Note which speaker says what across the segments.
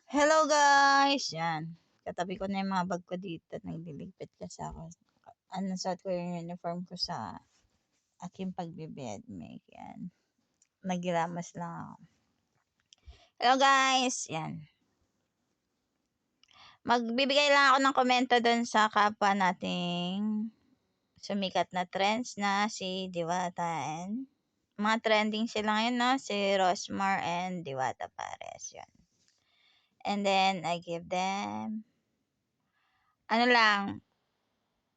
Speaker 1: Hello guys! Yan. Katabi ko na yung mga bag ko dito at nagliligpit kasi ako. Suot ko yung uniform ko sa aking pagbibedmake. Yan. Naggiramas lang ako. Hello guys! Yan. Magbibigay lang ako ng komento dun sa kapwa nating sumikat na trends na si Diwata and mga trending sila ngayon, no? Si Rosmar and Diwata Pares. Yan. And then, I give them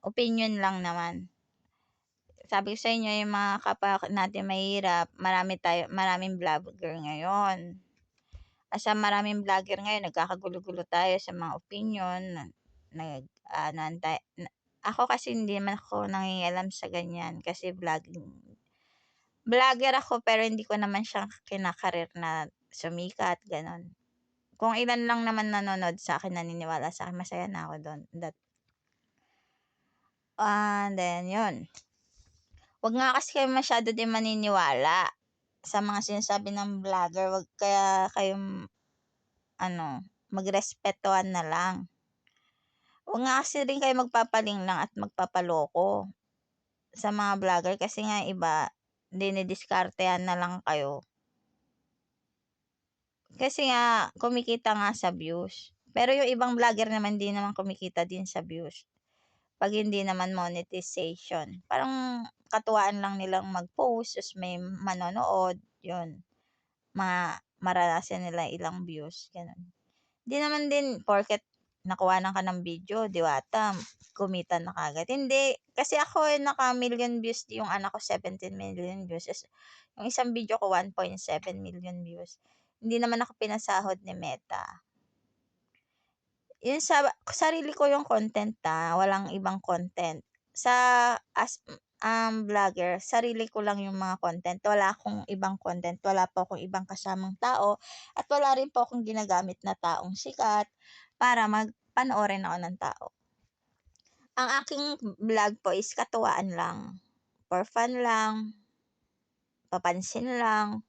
Speaker 1: opinion lang naman. Sabi ko sa inyo, yung mga kapwa natin mahirap, maraming vlogger ngayon. Asa maraming vlogger ngayon, nagkakagulo-gulo tayo sa mga opinion, ako kasi hindi naman ako nangingialam sa ganyan kasi vlogger ako pero hindi ko naman siya kinakarir na sumikat, ganon. Kung ilan lang naman nanonood sa akin, naniniwala sa akin, masaya na ako doon. And then, yun. Wag nga kasi kayo masyado din maniniwala sa mga sinasabi ng vlogger. Wag kaya kayong magrespetuhan na lang. Wag nga kasi rin kayo magpapaling lang at magpapaloko sa mga vlogger kasi nga iba dinidiskartehan na lang kayo. Kasi nga kumikita nga sa views. Pero yung ibang vlogger naman di naman kumikita din sa views. Pag hindi naman monetization. Parang katuwaan lang nilang mag-post, tapos may manonood, yun. Maranasan nila ilang views, ganun. Di naman din, porket nakuha ka ng video, Diwata, kumita na kagad. Hindi. Kasi ako, naka-million views, yung anak ko 17 million views. Yung isang video ko, 1.7 million views. Hindi naman ako pinasahod ni Meta. Yun sa sarili ko yung content walang ibang content. Sa vlogger, sarili ko lang yung mga content. Wala akong ibang content, wala po akong ibang kasamang tao, at wala rin po akong ginagamit na taong sikat para magpanoorin ako ng tao. Ang aking vlog po is katuwaan lang. For fun lang, papansin lang,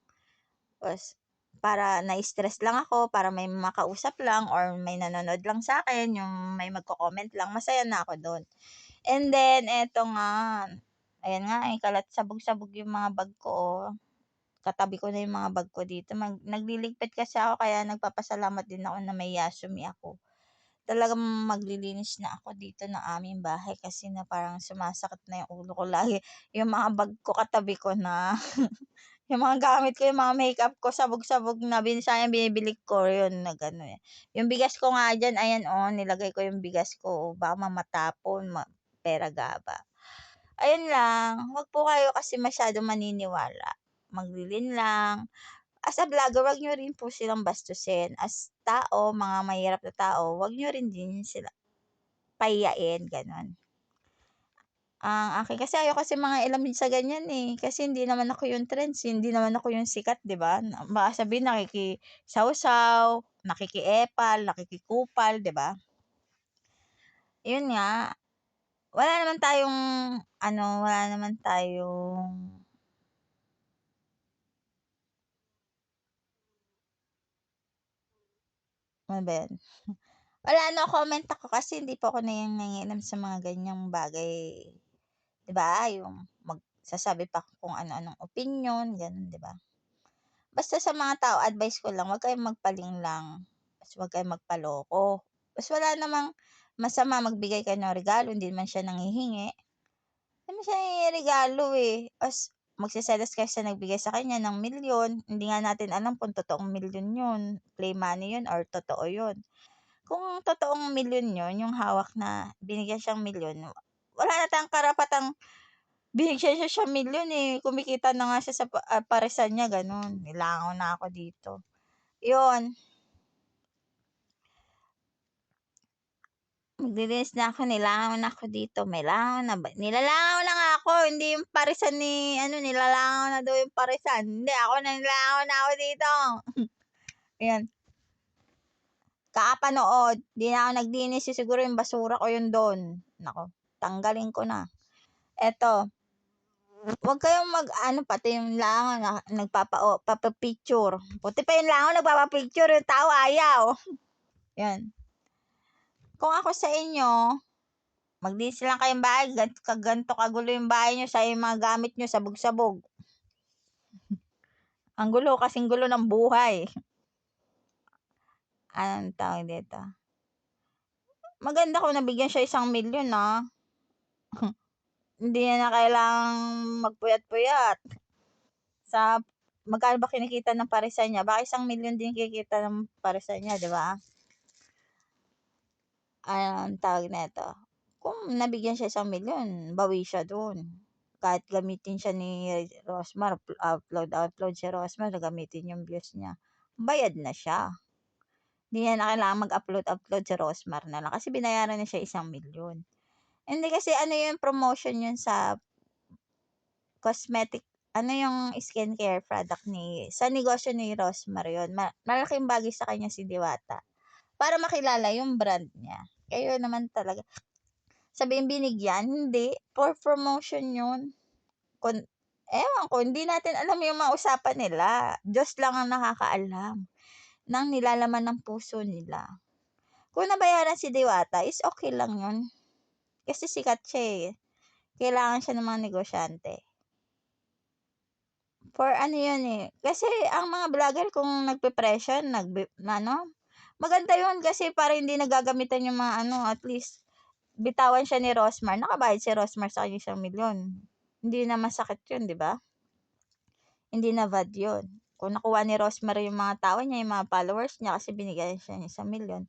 Speaker 1: para na-stress lang ako, para may makausap lang or may nanonood lang sa akin, yung may magko-comment lang, masaya na ako doon. And then, eto nga, ayan nga, kalat sabog-sabog yung mga bag ko. Katabi ko na yung mga bag ko dito. Nagliligpit kasi ako, kaya nagpapasalamat din ako na may Yasumi ako. Talagang maglilinis na ako dito ng aming bahay kasi na parang sumasakit na yung ulo ko lagi. Yung mga bag ko katabi ko na. Yung mga gamit ko, yung mga makeup ko, sabog-sabog na, sayang binibili ko, yun, na gano'n. Yung bigas ko nga dyan, ayan nilagay ko yung bigas ko, baka mamatapon, pera gaba. Ayun lang, wag po kayo kasi masyado maniniwala. Maglilin lang. As a vlogger, wag nyo rin po silang bastusin. As tao, mga mahirap na tao, wag nyo rin din sila pahiyain, gano'n. Akin kasi ayaw kasi mga ilamin sa ganyan kasi hindi naman ako yung trends, hindi naman ako yung sikat, 'di ba? Baka sabihin nakikisawsaw, nakikiepal, nakikikupal, 'di ba? Yun nga, wala naman tayong wala naman tayong ano ba yan? Wala, no comment ako kasi hindi po ako nangingialam sa mga ganyang bagay. 'Di ba? Yung magsasabi pa kung ano-anong opinion, ganun, 'di ba? Basta sa mga tao, advice ko lang, wag kayong magpalinglang, tas wag kayong magpaloko. Tas wala namang masama magbigay kayo ng regalo, hindi naman siya nanghihingi. Hindi naman siya nanghihingi regalo Tas magseselos kayo sa nagbigay sa kanya ng milyon, hindi nga natin alam kung totoong milyon yun, play money yun or totoo yun. Kung totoong milyon yun, yung hawak na binigyan siyang milyon, wala na tayong karapatang binigyan siya milyon kumikita na nga siya sa parisan niya, gano'n. Nilangaw na ako dito. 'Yun. Maglilinis na ako, nilangaw na ako dito, may langaw na ba nilalangaw na nga ako, hindi yung parisan nilalangaw na daw yung parisan. Hindi, ako na nilangaw na ako dito. Ayan, kakapanood, 'di na ako naglinis, siguro yung basura ko yun do'n. Naku, tanggalin ko na. Eto, wag kayong pati yung langaw na papa-picture. Puti pa yung langaw nagpapa-picture, yung tao ayaw. Yun. Kung ako sa inyo, maglinis lang kayong bahay, ganto kagulo yung bahay nyo, sa yung mga gamit nyo, sabog-sabog. Ang gulo, kasing gulo ng buhay. Anong tawag dito? Maganda kung nabigyan siya 1,000,000, ah. Hindi na kailangang magpuyat-puyat. Sa magkano ba kinikita ng parisan niya? Baka 1,000,000 din kinikita ng parisan niya, di ba? Anong tawag nito? Kung nabigyan siya 1,000,000, bawi siya dun. Kahit gamitin siya ni Rosmar, upload si Rosmar, gamitin yung views niya. Bayad na siya. Hindi niya na kailangan mag-upload si Rosmar na lang kasi binayaran na siya 1,000,000. Hindi kasi ano yung promotion yun sa cosmetic, ano yung skincare product sa negosyo ni Rosmar yun. Malaking bagay sa kanya si Diwata. Para makilala yung brand niya. Kayo naman talaga. Sabihin binigyan, hindi. For promotion yun. Ewan ko, hindi natin alam yung mga usapan nila. Diyos lang ang nakakaalam ng nilalaman ng puso nila. Kung nabayaran si Diwata, is okay lang yun. Kasi sikat siya eh. Kailangan siya ng mga negosyante. For ano yun eh. Kasi ang mga vlogger kung nagpe-pression, maganda yun kasi para hindi nagagamitan yung mga at least bitawan siya ni Rosmar. Nakabayad si Rosmar sa kanya 1,000,000. Hindi na masakit yun, di ba? Hindi na bad yun. Kung nakuha ni Rosmar yung mga tao niya, yung mga followers niya kasi binigyan siya ng 1,000,000,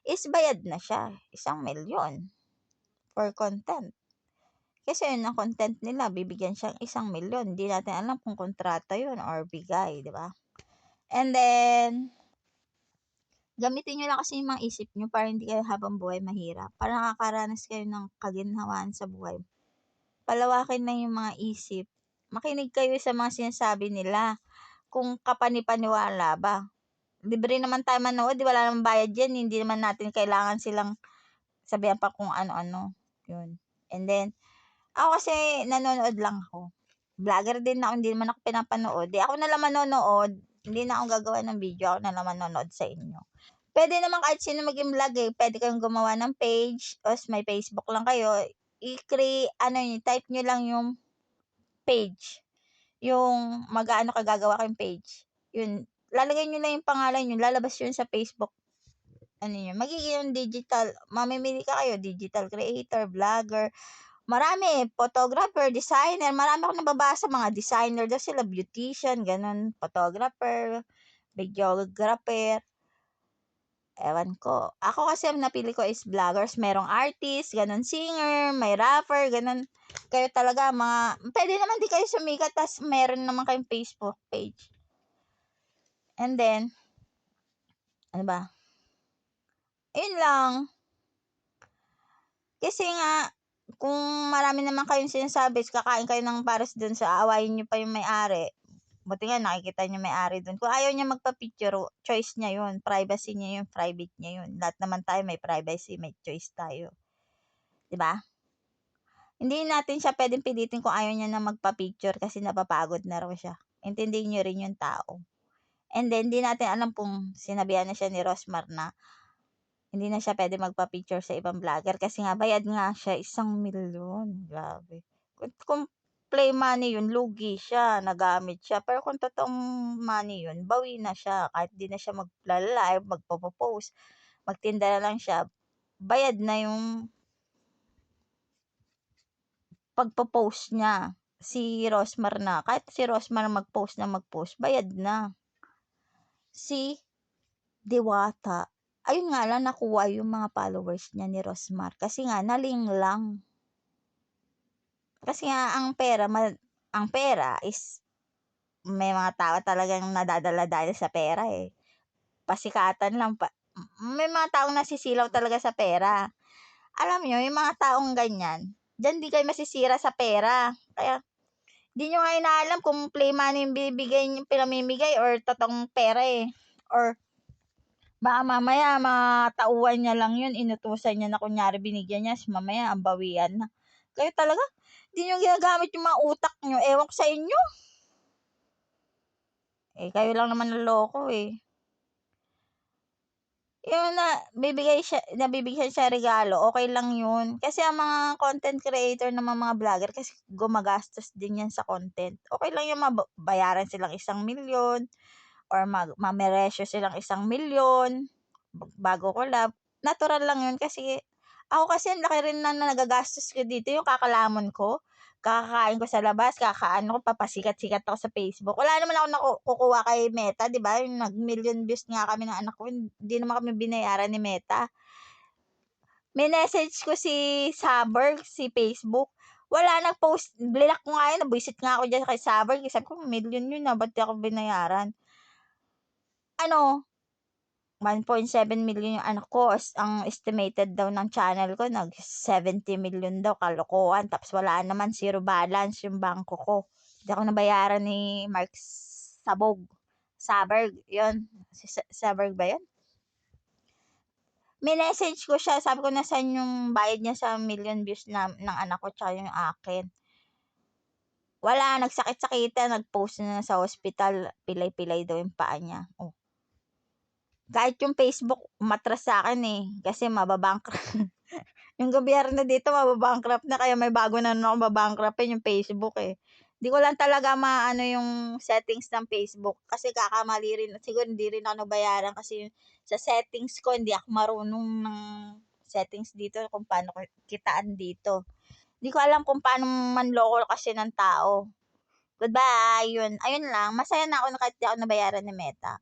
Speaker 1: is bayad na siya. 1,000,000 for content. Kasi yun ang content nila, bibigyan siyang 1,000,000. Hindi natin alam kung kontrata yun or bigay, di ba? And then, gamitin nyo lang kasi yung mga isip nyo para hindi kayo habang buhay mahirap. Para nakakaranas kayo ng kaginhawaan sa buhay. Palawakin na yung mga isip. Makinig kayo sa mga sinasabi nila. Kung kapanipaniwala ba. Libre naman tayo manood, wala namang bayad yan. Hindi naman natin kailangan silang sabihan pa kung ano-ano. Yun. And then, ako kasi nanonood lang ako. Vlogger din ako, hindi naman ako pinapanood. Ako na lang manonood, hindi na ako gagawa ng video, ako na lang manonood sa inyo. Pwede naman kahit sino maging vlog eh. Pwede kayong gumawa ng page, o may Facebook lang kayo. Type nyo lang yung page. Yung mag-aano ka gagawa kayong page. Yun, lalagay nyo lang yung pangalan yun, lalabas yun sa Facebook. Magiging digital, mamimili ka kayo, digital creator, vlogger, marami, photographer, designer, marami akong nababasa, mga designer daw sila, beautician, ganun, photographer, videographer, ewan ko. Ako kasi ang napili ko is vloggers, merong artist, ganun, singer, may rapper, ganun. Kayo talaga, pwede naman di kayo sumikat, tas meron naman kayong Facebook page. And then, ano ba? Yun lang. Kasi nga, kung marami naman kayong sinasabi, kakain kayo ng pares dun sa awayin nyo pa yung may-ari. Buti nga nakikita nyo may-ari dun. Kung ayaw niya magpa-picture, choice niya yun. Privacy niya yun, private niya yun. Lahat naman tayo may privacy, may choice tayo. 'Di ba? Hindi natin siya pwedeng pilitin kung ayaw niya na magpa-picture kasi napapagod na raw siya. Intindihin nyo rin yung tao. And then, hindi natin alam kung sinabihan na siya ni Rosmar na hindi na siya pwede magpa-picture sa ibang vlogger kasi nga bayad nga siya 1,000,000. Grabe. Kung play money yun, lugi siya, nagamit siya. Pero kung totoong money yun, bawi na siya. Kahit di na siya mag-live, magpo-post, magtinda na lang siya, bayad na yung pagpo-post niya. Si Rosmar na, kahit si Rosmar mag-post, bayad na. Si Diwata, ayun nga lang nakuha yung mga followers niya ni Rosmar kasi nga naling lang. Kasi nga ang pera is may mga tao talagang nadadala dahil sa pera eh. Pasikatan lang may mga taong nasisilaw talaga sa pera. Alam niyo, yung mga taong ganyan, diyan di kayo masisira sa pera. Kaya di nyo nga inaalam kung play money yung pinamimigay or totoong pera eh. Or baka mamaya matauhan niya lang yun, inutusan niya na kunyari binigyan niya, mamaya ang bawian na. Kayo talaga, di nyo ginagamit yung mga utak nyo, ewan ko sa inyo. Kayo lang naman naloko eh. yung nabibigyan siya regalo, okay lang yun. Kasi ang mga content creator naman, mga vlogger kasi gumagastos din yan sa content. Okay lang yung bayaran silang 1,000,000 or mameresyo silang 1,000,000 bago collab. Natural lang yun kasi ako kasi ang laki rin na nagagastos ko dito, yung kakalamon ko. Kakakain ko sa labas, ko, papasikat-sikat ako sa Facebook. Wala naman ako kukuha kay Meta, 'di ba? Yung nag-million views nga kami ng anak ko, hindi naman kami binayaran ni Meta. Minessage ko si Saberg, si Facebook. Wala, nag-post, blinak ko nga yun, nabwisit nga ako diyan kay Saberg. Sabi ko, million yun ba't di ako binayaran? Ano, 1,700,000 yung anak ko, ang estimated daw ng channel ko, nag 70,000,000 daw, kalokohan. Tapos wala naman, zero balance yung bangko ko. Hindi ako nabayaran ni Mark Saberg, yun. Si Saberg ba yun? Minessage ko siya, sabi ko nasaan yung bayad niya sa million views ng anak ko tsaka yung akin. Wala, nagsakit-sakitan, nag-post na sa hospital, pilay-pilay daw yung paa niya. Oh. Kahit yung Facebook, umatras sa akin kasi mababankrupt. Yung gobyerno dito mababankrupt na, kaya may bago na ako babankruptin, yung Facebook Di ko lang talaga maano yung settings ng Facebook kasi kakamali rin. Siguro hindi rin ako nabayaran kasi sa settings ko hindi ako marunong ng settings dito kung paano kitaan dito. Hindi ko alam kung paano manloko kasi ng tao. Goodbye, ayun lang. Masaya na ako na kahit di ako nabayaran ni Meta.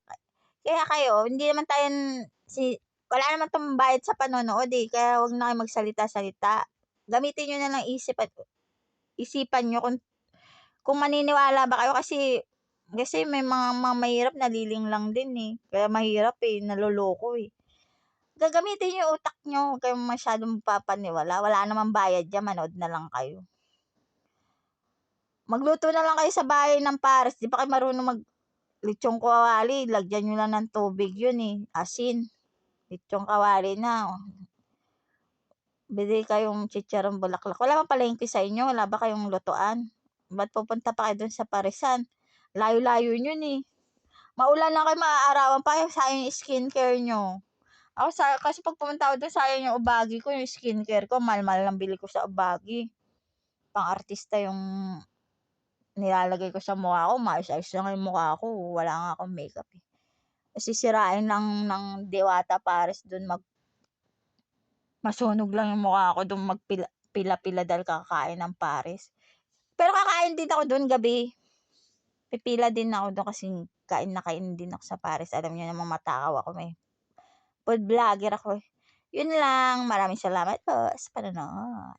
Speaker 1: Kaya kayo, hindi naman tayo wala naman tong bayad sa panonood kaya wag na kayo magsalita-salita. Gamitin niyo na lang isipan niyo kung maniniwala ba kayo kasi may mga mahirap naliling lang din Kaya mahirap naloloko Gagamitin niyo yung utak niyo, huwag kayong masyadong papaniwala. Wala namang bayad diyan, manood na lang kayo. Magluto na lang kayo sa bahay ng pares. Di pa kayo marunong lechong kawali, lagyan nyo lang ng tubig yun asin. Lechong kawali na. Bili kayong chicharong bulaklak. Wala bang palengke sa inyo? Wala ba kayong lutuan? Ba't pupunta pa kayo dun sa parisan? Layo-layo yun Maulan lang kayo, maaarawan pa kayo, sayang yung skincare nyo. Kasi pag pumunta ako dun, sayang yung ubagi ko, yung skincare ko, mahal-mahal lang bili ko sa ubagi. Pang-artista yung nilalagay ko sa mukha ko, maayos-ayos lang yung mukha ko, wala nga akong makeup Sisirain lang ng Diwata Paris dun masunog lang yung mukha ko dun magpila-pila dahil kakain ng Paris. Pero kakain din ako dun gabi. Pipila din ako dun kasi kain na kain din ako sa Paris. Alam niyo naman matakaw ako food vlogger ako Yun lang. Maraming salamat po sa panonood.